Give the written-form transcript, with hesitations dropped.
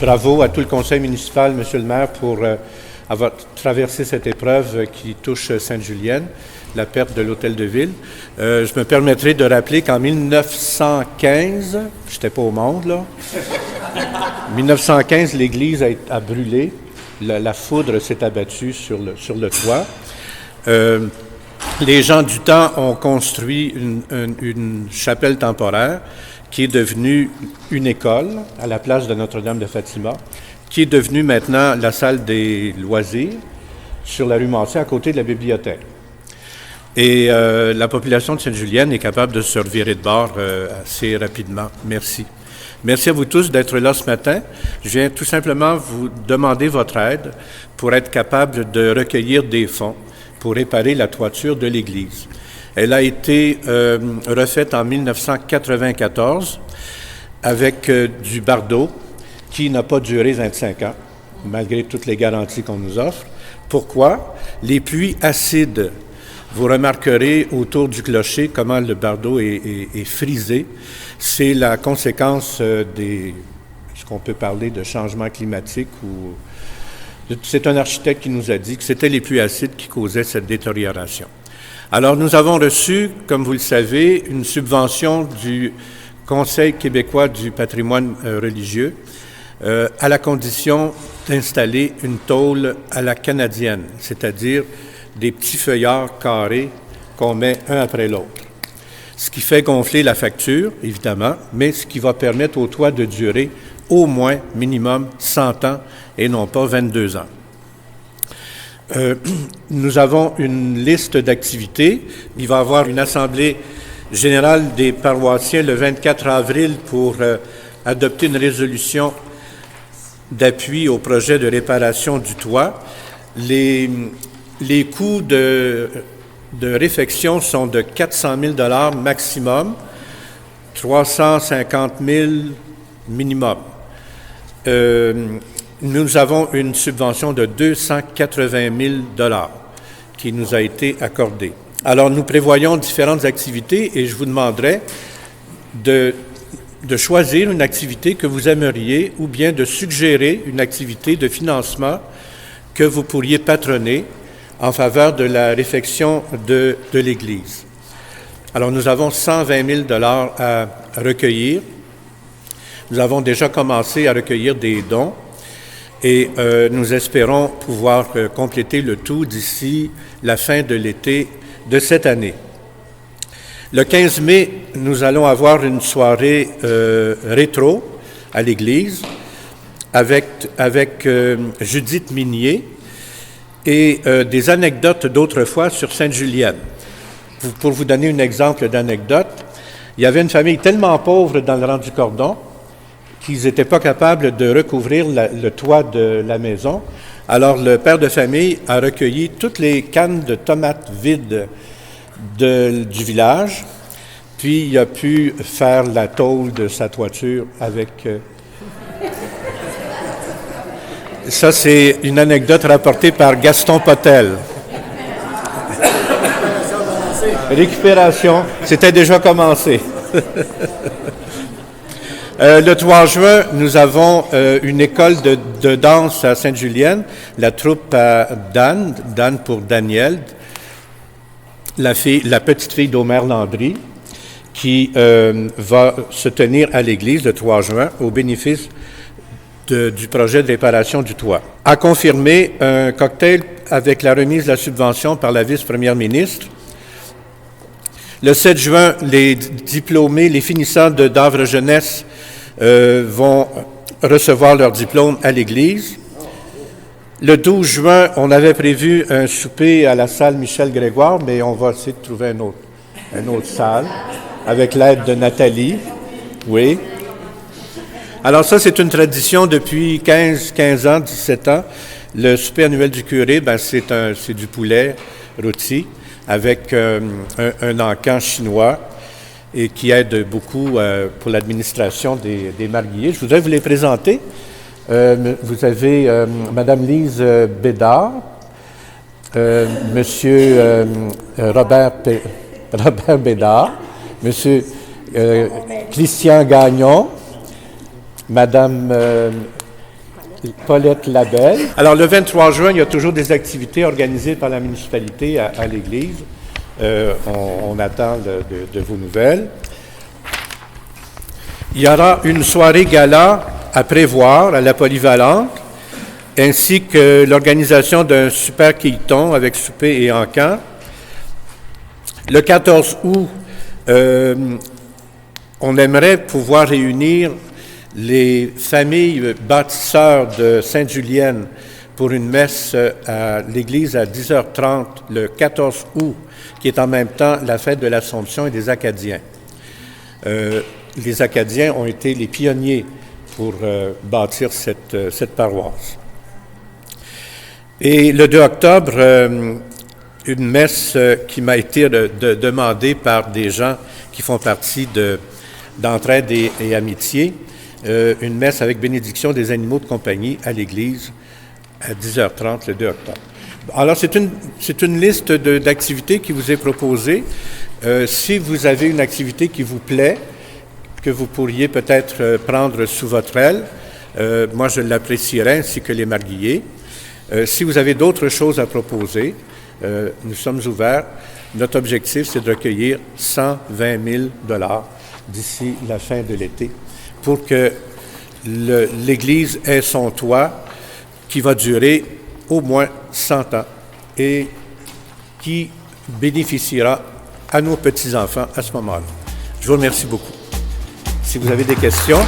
Bravo à tout le conseil municipal, Monsieur le maire, pour avoir traversé cette épreuve qui touche Sainte-Julienne, la perte de l'hôtel de ville. Je me permettrai de rappeler qu'en 1915, je n'étais pas au monde, là, 1915, l'église a brûlé. La foudre s'est abattue sur le toit. Les gens du temps ont construit une chapelle temporaire qui est devenue une école à la place de Notre-Dame de Fatima, qui est devenue maintenant la salle des loisirs sur la rue Massé, à côté de la bibliothèque. Et la population de Sainte-Julienne est capable de se revirer de bord assez rapidement. Merci. Merci à vous tous d'être là ce matin. Je viens tout simplement vous demander votre aide pour être capable de recueillir des fonds pour réparer la toiture de l'église. Elle a été refaite en 1994 avec du bardeau qui n'a pas duré 25 ans, malgré toutes les garanties qu'on nous offre. Pourquoi? Les pluies acides. Vous remarquerez autour du clocher comment le bardeau est frisé. C'est la conséquence ce qu'on peut parler de changement climatique ou... C'est un architecte qui nous a dit que c'était les pluies acides qui causaient cette détérioration. Alors, nous avons reçu, comme vous le savez, une subvention du Conseil québécois du patrimoine religieux à la condition d'installer une tôle à la canadienne, c'est-à-dire des petits feuillards carrés qu'on met un après l'autre. Ce qui fait gonfler la facture, évidemment, mais ce qui va permettre au toit de durer au moins, minimum, 100 ans et non pas 22 ans. Nous avons une liste d'activités. Il va y avoir une assemblée générale des paroissiens le 24 avril pour adopter une résolution d'appui au projet de réparation du toit. Les coûts de réfection sont de 400 000 $ maximum, 350 000 minimum. Nous avons une subvention de 280 000 $ qui nous a été accordée. Alors, nous prévoyons différentes activités et je vous demanderai de choisir une activité que vous aimeriez ou bien de suggérer une activité de financement que vous pourriez patronner en faveur de la réfection de l'Église. Alors, nous avons 120 000 $ à recueillir. Nous avons déjà commencé à recueillir des dons et nous espérons pouvoir compléter le tout d'ici la fin de l'été de cette année. Le 15 mai, nous allons avoir une soirée rétro à l'église avec Judith Minier et des anecdotes d'autrefois sur Sainte-Julienne. Pour vous donner un exemple d'anecdote, il y avait une famille tellement pauvre dans le rang du cordon qu'ils n'étaient pas capables de recouvrir le toit de la maison. Alors, le père de famille a recueilli toutes les cannes de tomates vides du village, puis il a pu faire la tôle de sa toiture avec... Ça, c'est une anecdote rapportée par Gaston Potel. Récupération, c'était déjà commencé. Le 3 juin, nous avons une école de danse à Sainte-Julienne, la troupe à Dan pour Daniel, la petite fille d'Omer Landry, qui va se tenir à l'église le 3 juin au bénéfice du projet de réparation du toit. À confirmer, un cocktail avec la remise de la subvention par la vice-première ministre. Le 7 juin, les diplômés, les finissants d'œuvre jeunesse vont recevoir leur diplôme à l'église. Le 12 juin, on avait prévu un souper à la salle Michel-Grégoire, mais on va essayer de trouver une autre salle avec l'aide de Nathalie. Oui. Alors ça, c'est une tradition depuis 15 ans, 17 ans. Le souper annuel du curé, c'est du poulet rôti avec un encan chinois et qui aide beaucoup pour l'administration des marguilliers. Je voudrais vous les présenter. Vous avez Madame Lise Bédard, Monsieur Robert Bédard, Monsieur Christian Gagnon, Madame Paulette Labelle. Alors, le 23 juin, il y a toujours des activités organisées par la municipalité à l'église. On attend de vos nouvelles. Il y aura une soirée gala à prévoir à la Polyvalente, ainsi que l'organisation d'un super quilleton avec souper et encans. Le 14 août, on aimerait pouvoir réunir les familles bâtisseurs de Sainte-Julienne pour une messe à l'église à 10h30 le 14 août, qui est en même temps la fête de l'Assomption et des Acadiens. Les Acadiens ont été les pionniers pour bâtir cette paroisse. Et le 2 octobre, une messe qui m'a été demandée par des gens qui font partie d'Entraide et Amitié, une messe avec bénédiction des animaux de compagnie à l'église à 10h30 le 2 octobre. Alors, c'est une liste d'activités qui vous est proposée. Si vous avez une activité qui vous plaît, que vous pourriez peut-être prendre sous votre aile, moi je l'apprécierais, ainsi que les marguilliers. Si vous avez d'autres choses à proposer, nous sommes ouverts. Notre objectif, c'est de recueillir 120 000 $ d'ici la fin de l'été pour que l'Église ait son toit qui va durer au moins 100 ans et qui bénéficiera à nos petits-enfants à ce moment-là. Je vous remercie beaucoup. Si vous avez des questions...